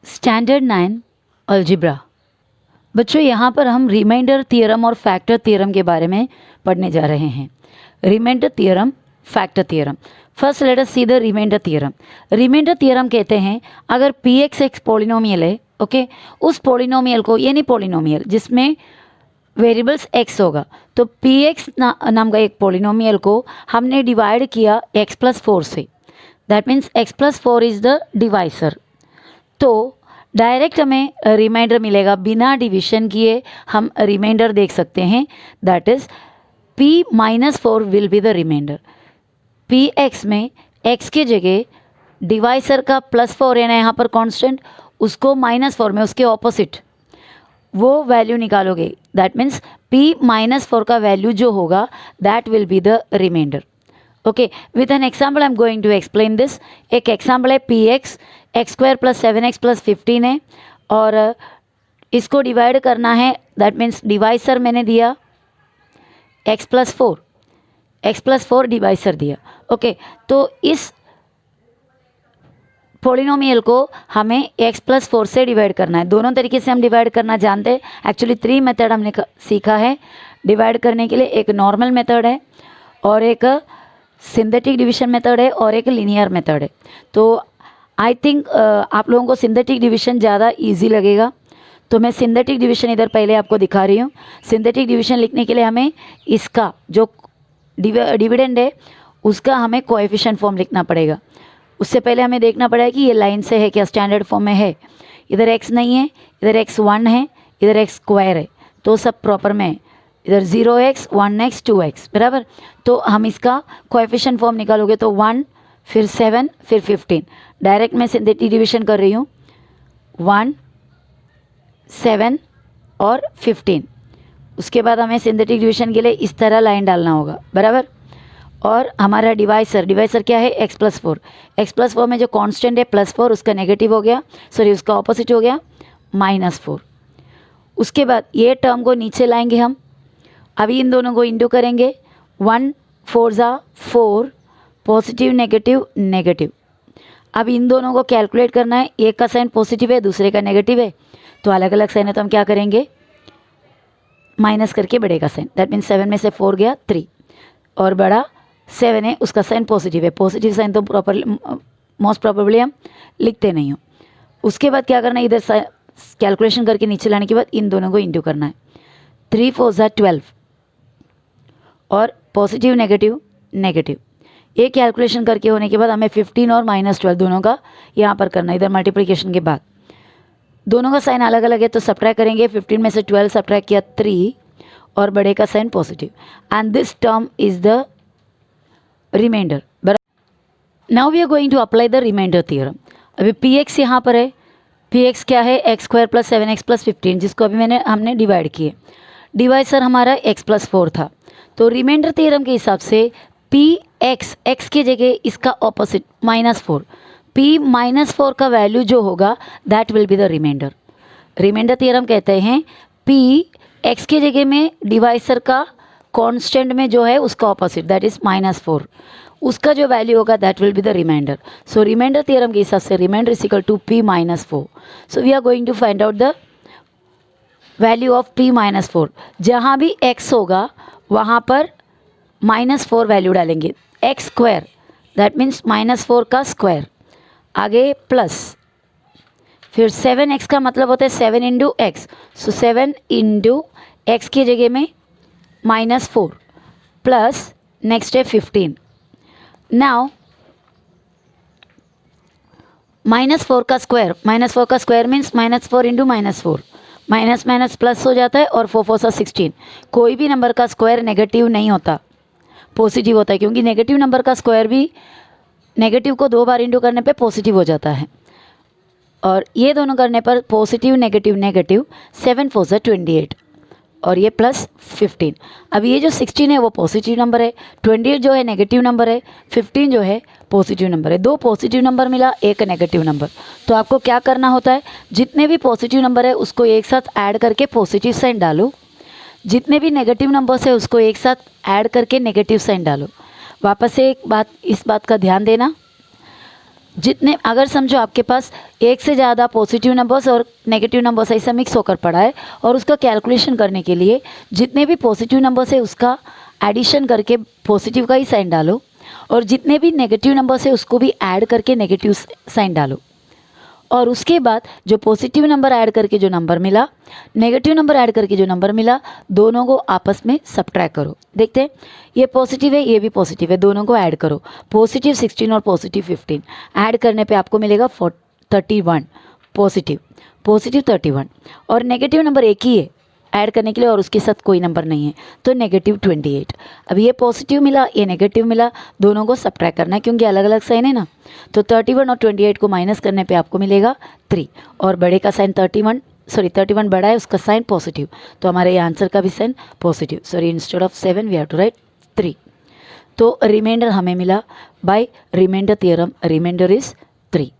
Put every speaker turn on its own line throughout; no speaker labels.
Standard 9 algebra. बच्चों यहाँ पर हम रिमाइंडर थ्योरम और फैक्टर थ्योरम के बारे में पढ़ने जा रहे हैं। Remainder theorem, factor theorem. First let us see the remainder theorem. Remainder theorem कहते हैं अगर पी एक्स एक पॉलिनोमियल है, ओके, उस पॉलिनोमियल को, ये नहीं पॉलिनोमियल जिसमें वेरिएबल्स x होगा, तो पी एक्स नाम का एक पॉलिनोमियल को हमने डिवाइड किया x+4 से, that means x+4 is the divisor. तो डायरेक्ट हमें रिमाइंडर मिलेगा, बिना डिविजन किए हम रिमाइंडर देख सकते हैं, that is p-4 will be the remainder. P X में x की जगह डिवाइसर का +4 है ना यहाँ पर कांस्टेंट, उसको -4 में उसके ऑपोजिट वो वैल्यू निकालोगे, दैट मीन्स p-4 का वैल्यू जो होगा that will be the remainder. Okay, with an example I am going to explain this. एक एग्जाम्पल है पी एक्स x² + 7x + 15 है और इसको डिवाइड करना है, दैट मीन्स डिवाइसर मैंने दिया x+4 डिवाइसर दिया। ओके, तो इस पॉलिनोमियल को हमें x+4 से डिवाइड करना है। दोनों तरीके से हम डिवाइड करना जानते हैं। एक्चुअली 3 मेथड हमने सीखा है डिवाइड करने के लिए। एक नॉर्मल मेथड है और एक सिंथेटिक डिवीजन मेथड है और एक लीनियर मेथड है। तो आई थिंक आप लोगों को सिंथेटिक डिवीजन ज़्यादा इजी लगेगा, तो मैं सिंथेटिक डिवीजन इधर पहले आपको दिखा रही हूँ। सिंथेटिक डिवीजन लिखने के लिए हमें इसका जो डिविडेंड है उसका हमें कोएफिशिएंट फॉर्म लिखना पड़ेगा। उससे पहले हमें देखना पड़ेगा कि ये लाइन से है क्या, स्टैंडर्ड फॉर्म में है। इधर x नहीं है, इधर x1 है, इधर x² है, तो सब प्रॉपर में है। इधर 0x 1x 2x बराबर। तो हम इसका कोएफिशिएंट फॉर्म निकालोगे तो 1 फिर 7 फिर 15। डायरेक्ट मैं सिंथेटिक डिवीजन कर रही हूँ, 1 7 और 15। उसके बाद हमें सिंथेटिक डिवीजन के लिए इस तरह लाइन डालना होगा बराबर। और हमारा डिवाइसर क्या है, x+4 में जो कांस्टेंट है +4 उसका नेगेटिव हो गया, सॉरी उसका ऑपोजिट हो गया -4। उसके बाद ये टर्म को नीचे लाएंगे हम, अभी इन दोनों को इंटू करेंगे, 1 4 ज़ा 4, पॉजिटिव नेगेटिव नेगेटिव। अब इन दोनों को कैलकुलेट करना है, एक का साइन पॉजिटिव है दूसरे का नेगेटिव है, तो अलग अलग साइन है, तो हम क्या करेंगे माइनस करके बड़े का साइन, दैट मीन्स 7 में से 4 गया 3 और बड़ा 7 है उसका साइन पॉजिटिव है। पॉजिटिव साइन तो मोस्ट प्रोबेबली हम लिखते नहीं हो। उसके बाद क्या करना है, इधर कैलकुलेशन करके नीचे लाने के बाद इन दोनों को इंटू करना है, 3 4 ज़ा 12 और पॉजिटिव नेगेटिव नेगेटिव। ये कैलकुलेशन करके होने के बाद हमें 15 और -12 दोनों का यहाँ पर करना है। इधर मल्टीप्लिकेशन के बाद दोनों का साइन अलग अलग है तो सब्ट्रैक्ट करेंगे, 15 में से 12 सब्ट्रैक्ट किया 3 और बड़े का sign positive, and this term is the remainder. Now we are going to apply the remainder theorem. अभी पी एक्स यहाँ पर है, पी एक्स क्या है, x² + 7x + 15, जिसको अभी हमने डिवाइड किए। डिवाइसर हमारा x+4 था, तो रिमाइंडर थ्योरम के हिसाब से पी एक्स की जगह इसका ऑपोजिट -4, p-4 का वैल्यू जो होगा that will be the remainder. Remainder theorem कहते हैं p x की जगह में डिवाइसर का कांस्टेंट में जो है उसका ऑपोजिट दैट इज -4, उसका जो वैल्यू होगा that will be the remainder. So remainder theorem के हिसाब से remainder is equal to p-4। So we are going to find out the value of p-4। जहाँ भी x होगा वहाँ पर -4 वैल्यू डालेंगे, x² दैट मीन्स -4 का स्क्वायर, आगे प्लस, फिर 7x का मतलब होता है 7 इंटू एक्स, सो 7 इंटू एक्स की जगह में -4 प्लस नेक्स्ट है 15। नाउ -4 का square means -4 into -4, minus minus plus हो जाता है और 4 4 सा 16। कोई भी नंबर का स्क्वायर नेगेटिव नहीं होता, पॉजिटिव होता है, क्योंकि नेगेटिव नंबर का स्क्वायर भी नेगेटिव को 2 बार इंटू करने पे पॉजिटिव हो जाता है। और ये दोनों करने पर पॉजिटिव नेगेटिव नेगेटिव, 7 4 सा 28 और ये प्लस 15। अब ये जो 16 है वो पॉजिटिव नंबर है, 28 जो है नेगेटिव नंबर है, 15 जो है पॉजिटिव नंबर है। 2 पॉजिटिव नंबर मिला, एक नेगेटिव नंबर। तो आपको क्या करना होता है, जितने भी पॉजिटिव नंबर है उसको एक साथ ऐड करके पॉजिटिव साइन डालो, जितने भी नेगेटिव नंबर्स है उसको एक साथ ऐड करके नेगेटिव साइन डालो। वापस से एक बात, इस बात का ध्यान देना, जितने अगर समझो आपके पास एक से ज़्यादा पॉजिटिव नंबर्स और नेगेटिव नंबर्स ऐसा मिक्स होकर पड़ा है और उसका कैलकुलेशन करने के लिए जितने भी पॉजिटिव नंबर्स है उसका एडिशन करके पॉजिटिव का ही साइन डालो और जितने भी नेगेटिव नंबर्स है उसको भी ऐड करके नेगेटिव साइन डालो और उसके बाद जो पॉजिटिव नंबर ऐड करके जो नंबर मिला, नेगेटिव नंबर ऐड करके जो नंबर मिला, दोनों को आपस में सब्ट्रैक्ट करो। देखते हैं, ये पॉजिटिव है, ये भी पॉजिटिव है, दोनों को ऐड करो। पॉजिटिव 16 और पॉजिटिव 15 ऐड करने पे आपको मिलेगा 31 पॉजिटिव 31 और नेगेटिव नंबर एक ही है ऐड करने के लिए और उसके साथ कोई नंबर नहीं है तो नेगेटिव 28। अब ये पॉजिटिव मिला, ये नेगेटिव मिला, दोनों को सब्ट्रैक्ट करना है क्योंकि अलग अलग साइन है ना। तो 31 और 28 को माइनस करने पे आपको मिलेगा 3 और बड़े का साइन 31 बड़ा है, उसका साइन पॉजिटिव, तो हमारे आंसर का भी sign positive. Sorry, instead of 7 we have to write 3। तो रिमाइंडर हमें मिला by remainder theorem, remainder is 3।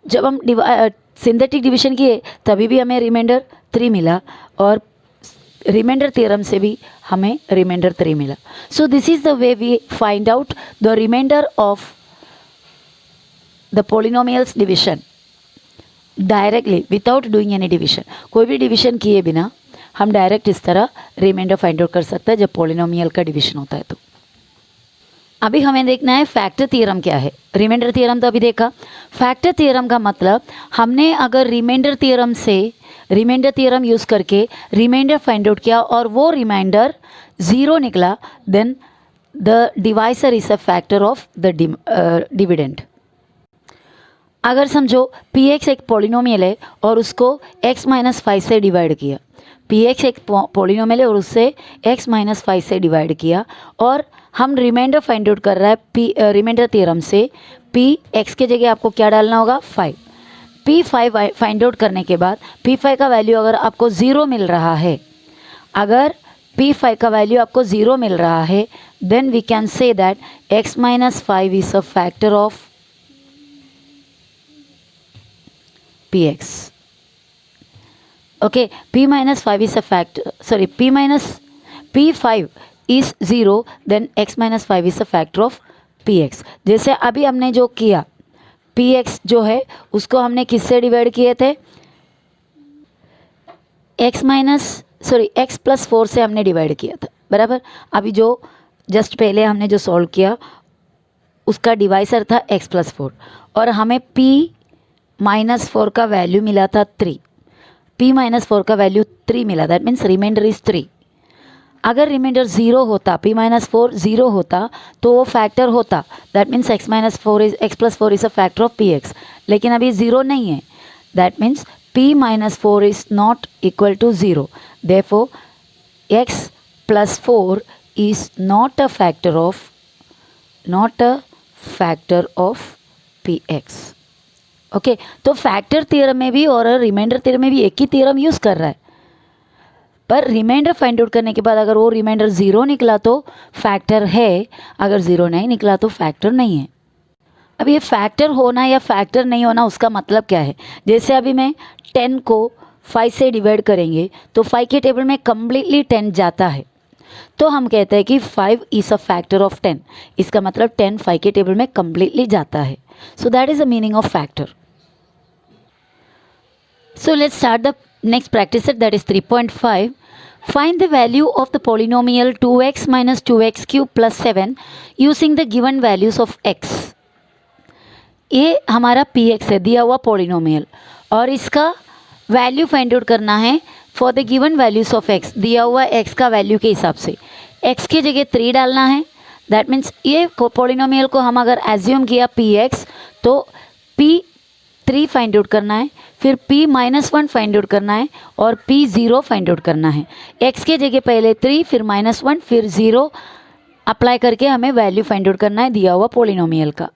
जब हम सिंथेटिक डिवीजन किए तभी भी हमें रिमाइंडर 3 मिला और रिमाइंडर थ्योरम से भी हमें रिमाइंडर 3 मिला। So this is the way we find out the remainder of the polynomials division directly without doing any division. कोई भी डिवीजन किए बिना हम डायरेक्ट इस तरह रिमाइंडर फाइंड आउट कर सकते हैं जब पॉलिनोमियल का डिवीजन होता है। तो अभी हमें देखना है फैक्टर थ्योरम क्या है। रिमाइंडर थ्योरम तो अभी देखा। फैक्टर थ्योरम का मतलब हमने अगर रिमाइंडर थ्योरम यूज़ करके रिमाइंडर फाइंड आउट किया और वो रिमाइंडर 0 निकला, then the divisor is a factor of the dividend. अगर समझो px एक पॉलिनोमियल है और उसको x माइनस 5 से डिवाइड किया, px एक पॉलिनोमियल है और उससे x माइनस 5 से डिवाइड किया और हम रिमाइंडर फाइंड आउट कर रहा है रिमाइंडर थ्योरम से px के जगह आपको क्या डालना होगा 5। p5 फाइंड आउट करने के बाद p5 का वैल्यू अगर आपको 0 मिल रहा है, अगर p5 का वैल्यू आपको 0 मिल रहा है, then we can say that x minus 5 is a factor of px. Okay, p minus 5 is a factor, sorry, p5 is 0, then x minus 5 is a factor of px. जैसे अभी हमने जो किया px जो है उसको हमने किससे डिवाइड किए थे, x प्लस 4 से हमने डिवाइड किया था, बराबर। अभी जो जस्ट पहले हमने जो सॉल्व किया उसका डिवाइसर था x प्लस 4 और हमें p माइनस 4 का वैल्यू मिला था 3, p माइनस 4 का वैल्यू 3 मिला, दैट मीन्स रिमाइंडर इज 3। अगर रिमाइंडर 0 होता, p माइनस 4 0 होता तो वो फैक्टर होता, that means x plus 4 is a factor of px, लेकिन अभी 0 नहीं है, that means p minus 4 is not equal to 0, therefore x plus 4 is not a factor of px। Okay, तो फैक्टर थ्योरम में भी और रिमाइंडर थ्योरम में भी एक ही थ्योरम यूज़ कर रहा है, पर रिमाइंडर फाइंड आउट करने के बाद अगर वो रिमाइंडर 0 निकला तो फैक्टर है, अगर 0 नहीं निकला तो फैक्टर नहीं है। अब ये फैक्टर होना या फैक्टर नहीं होना उसका मतलब क्या है। जैसे अभी मैं 10 को 5 से डिवाइड करेंगे तो 5 के टेबल में कम्प्लीटली 10 जाता है, तो हम कहते हैं कि 5 इज़ अ फैक्टर ऑफ 10। इसका मतलब 10 5 के टेबल में कम्प्लीटली जाता है। So that is the meaning of factor. So let's start the next practice set, that is 3.5. Find the value of the polynomial 2x minus 2x cube plus 7 using the given values of x. ये हमारा px है, दिया हुआ polynomial, और इसका value find out करना है for the given values of x, दिया हुआ x का वैल्यू के हिसाब से। x के जगह 3 डालना है, दैट मीन्स ये पॉलिनोमियल को हम अगर एज्यूम किया px तो p3 फाइंड आउट करना है, फिर p माइनस 1 फाइंड आउट करना है और p0 फाइंड आउट करना है। x के जगह पहले 3 फिर -1 फिर 0 अप्लाई करके हमें वैल्यू फाइंड आउट करना है दिया हुआ पॉलिनोमियल का।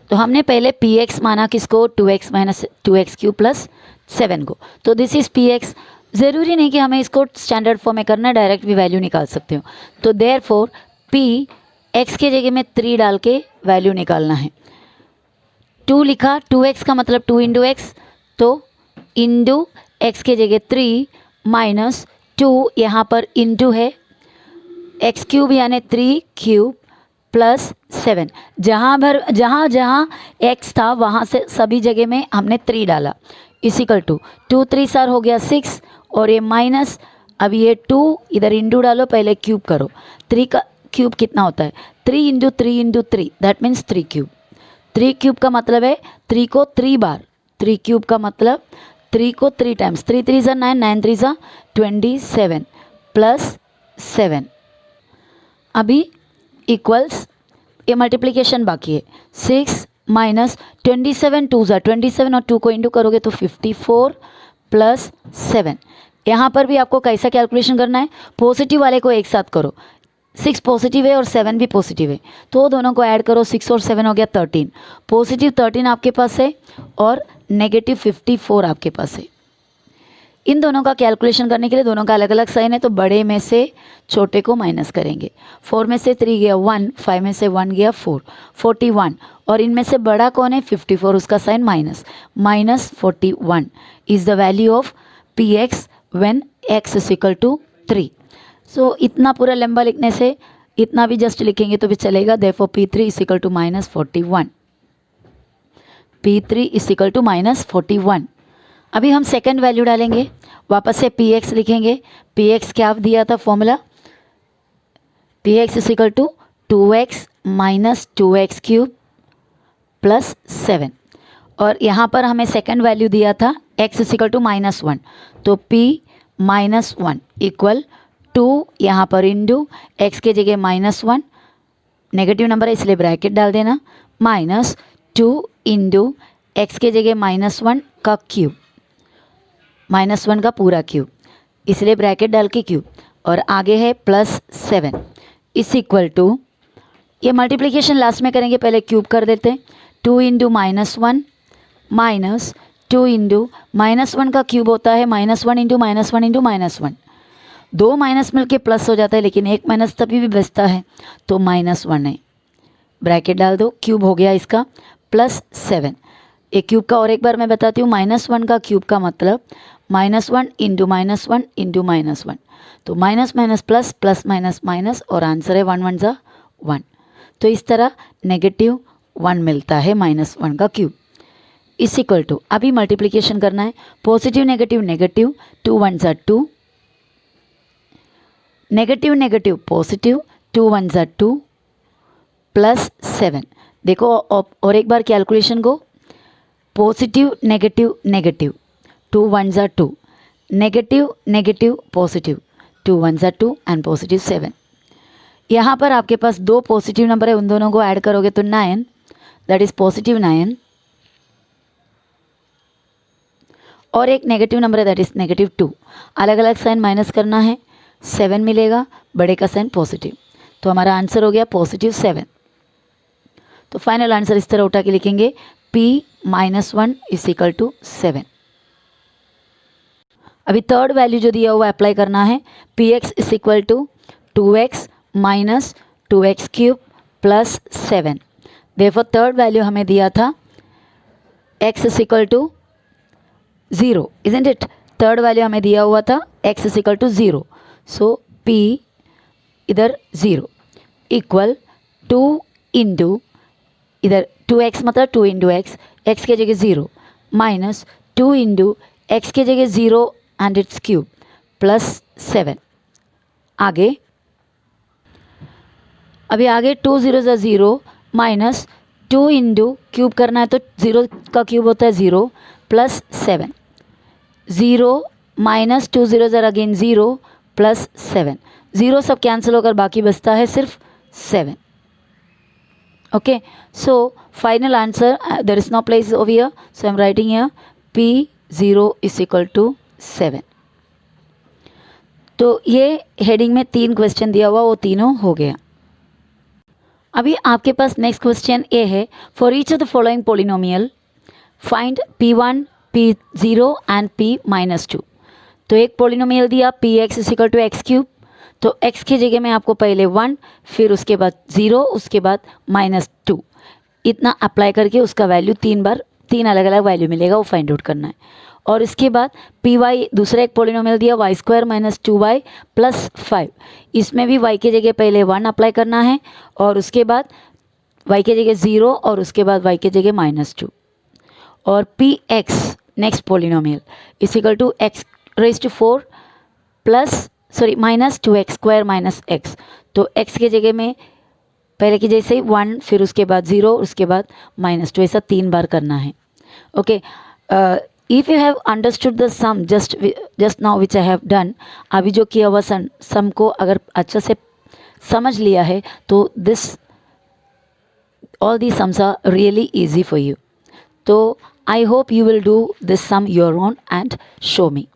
तो हमने पहले px माना किसको, 2x minus 2x cube plus 7 को, तो दिस इज px। ज़रूरी नहीं कि हमें इसको स्टैंडर्ड फॉर्म में करना है, डायरेक्ट भी वैल्यू निकाल सकते हो। तो देयरफॉर p x के जगह में 3 डाल के वैल्यू निकालना है। 2 लिखा, 2x का मतलब 2 इंटू एक्स, तो इंटू x के जगह 3 माइनस 2 यहाँ पर इंटू है x क्यूब यानी 3 क्यूब प्लस 7। जहाँ जहाँ x था वहाँ से सभी जगह में हमने 3 डाला, इसिकल टू 2 3 4 हो गया 6, और ये माइनस, अब ये 2 इधर इंटू डालो, पहले क्यूब करो। 3 का क्यूब कितना होता है? 3 into 3 into 3, that means 3 cube. 3 cube का मतलब है 3 को 3 बार, 3 क्यूब का मतलब 3 को 3 टाइम्स, 3 3 ज़ा 9, 9 3 ज़ा 27 प्लस 7। अभी इक्वल्स, ये मल्टीप्लिकेशन बाकी है, 6 माइनस 27 2 ज़ा 27 और 2 को इंटू करोगे तो 54 प्लस 7। यहाँ पर भी आपको कैसा कैलकुलेशन करना है? पॉजिटिव वाले को एक साथ करो, 6 पॉजिटिव है और 7 भी पॉजिटिव है, तो दोनों को ऐड करो, 6 और 7 हो गया 13। पॉजिटिव 13 आपके पास है और नेगेटिव 54 आपके पास है। इन दोनों का कैलकुलेशन करने के लिए दोनों का अलग अलग साइन है, तो बड़े में से छोटे को माइनस करेंगे। 4 में से 3 गया 1, 5 में से 1 गया 4, 41, और इनमें से बड़ा कौन है? 54, उसका sign minus, minus 41 is the value of P X when X is equal to 3। So इतना पूरा लंबा लिखने से इतना भी जस्ट लिखेंगे तो भी चलेगा। Therefore P3 is equal to minus 41, P3 is equal to minus 41। अभी हम सेकंड वैल्यू डालेंगे, वापस से Px लिखेंगे। Px क्या दिया था formula? Px is equal to 2x minus 2x cube plus 7, और यहाँ पर हमें सेकंड वैल्यू दिया था x इज इक्वल टू -1, तो P -1 इक्वल 2, यहाँ पर इंटू x के जगह -1, नेगेटिव नंबर है इसलिए ब्रैकेट डाल देना, -2 इंटू x के जगह -1 का क्यूब, -1 का पूरा क्यूब, इसलिए ब्रैकेट डाल के क्यूब, और आगे है प्लस 7 इस इक्वल टू, ये मल्टीप्लिकेशन लास्ट में करेंगे, पहले क्यूब कर देते हैं। 2 इंटू -1 माइनस 2 इंटू -1 का क्यूब होता है -1 इंटू -1 इंटू -1, 2 माइनस मिलके प्लस हो जाता है, लेकिन एक माइनस तभी भी बचता है, तो -1 है, ब्रैकेट डाल दो, क्यूब हो गया इसका प्लस 7। एक क्यूब का और एक बार मैं बताती हूँ, -1 का क्यूब का मतलब -1 इंटू -1 इंटू -1, तो minus minus plus, plus minus minus, और आंसर है 1 1 ज़ा 1। तो इस तरह -1 मिलता है -1 का क्यूब इस इक्वल टू, अभी मल्टीप्लिकेशन करना है, पॉजिटिव नेगेटिव नेगेटिव, 2 1 ज़ा 2, नेगेटिव नेगेटिव पॉजिटिव, 2 1 ज़ा 2 प्लस 7। देखो और एक बार कैलकुलेशन को, पॉजिटिव नेगेटिव नेगेटिव, 2 1 ज़ा 2, नेगेटिव नेगेटिव पॉजिटिव, 2 1 ज़ा 2 एंड पॉजिटिव 7। यहाँ पर आपके पास 2 पॉजिटिव नंबर है, उन दोनों को ऐड करोगे तो 9, दैट इज पॉजिटिव 9, और एक नेगेटिव नंबर है दैट इज नेगेटिव 2। अलग अलग साइन माइनस करना है, 7 मिलेगा, बड़े का साइन पॉजिटिव, तो हमारा आंसर हो गया पॉजिटिव 7। तो फाइनल आंसर इस तरह उठा के लिखेंगे, P -1 इज इक्वल टू 7। अभी थर्ड वैल्यू जो दिया हुआ अप्लाई करना है, Px is equal to 2x minus 2x cube plus 7। Therefore third value हमें दिया था x is equal to 0, isn't it? Third value हमें दिया हुआ था x is equal to 0, so P इधर 0 इक्वल 2 इंटू, इधर 2x मतलब 2 इंटू x के जगह 0 माइनस 2 इंटू x के जगह 0 एंड इट्स क्यूब प्लस 7। आगे अभी आगे 2 0 ज़ा 0 माइनस 2 इंटू क्यूब करना है, तो 0 का क्यूब होता है 0 प्लस 7, 0 माइनस 2 0 ज़ा अगेन 0 प्लस 7, 0 सब कैंसिल होकर बाकी बचता है सिर्फ 7। Okay, so final answer, there is no place over here, so I am writing here P0 is equal to 7। तो ये हेडिंग में 3 क्वेश्चन दिया हुआ, वो तीनों हो गया। अभी आपके पास नेक्स्ट क्वेश्चन ये है, for each of the following polynomial find P1 P0 and P -2। तो एक पोलिनोमियल दिया Px is equal to X cube, तो x की जगह में आपको पहले 1, फिर उसके बाद 0, उसके बाद -2, इतना अप्लाई करके उसका वैल्यू 3 बार 3 अलग अलग वैल्यू मिलेगा, वो फाइंड आउट करना है। और इसके बाद पी वाई दूसरा एक पोलिनोमियल दिया Y square minus 2y plus 5, इसमें भी y की जगह पहले 1 अप्लाई करना है और उसके बाद y की जगह 0 और उसके बाद y की जगह -2 और P X next polynomial is equal to X raise to 4 plus sorry minus 2x square minus x, तो x की जगह में पहले की जैसे 1 फिर उसके बाद 0 उसके बाद -2, ऐसा 3 बार करना है. Okay, if you have understood the sum just now which I have done, अभी जो किया हुआ सम को अगर अच्छा से समझ लिया है तो this all these sums are really easy for you. So I hope you will do this sum your own and show me.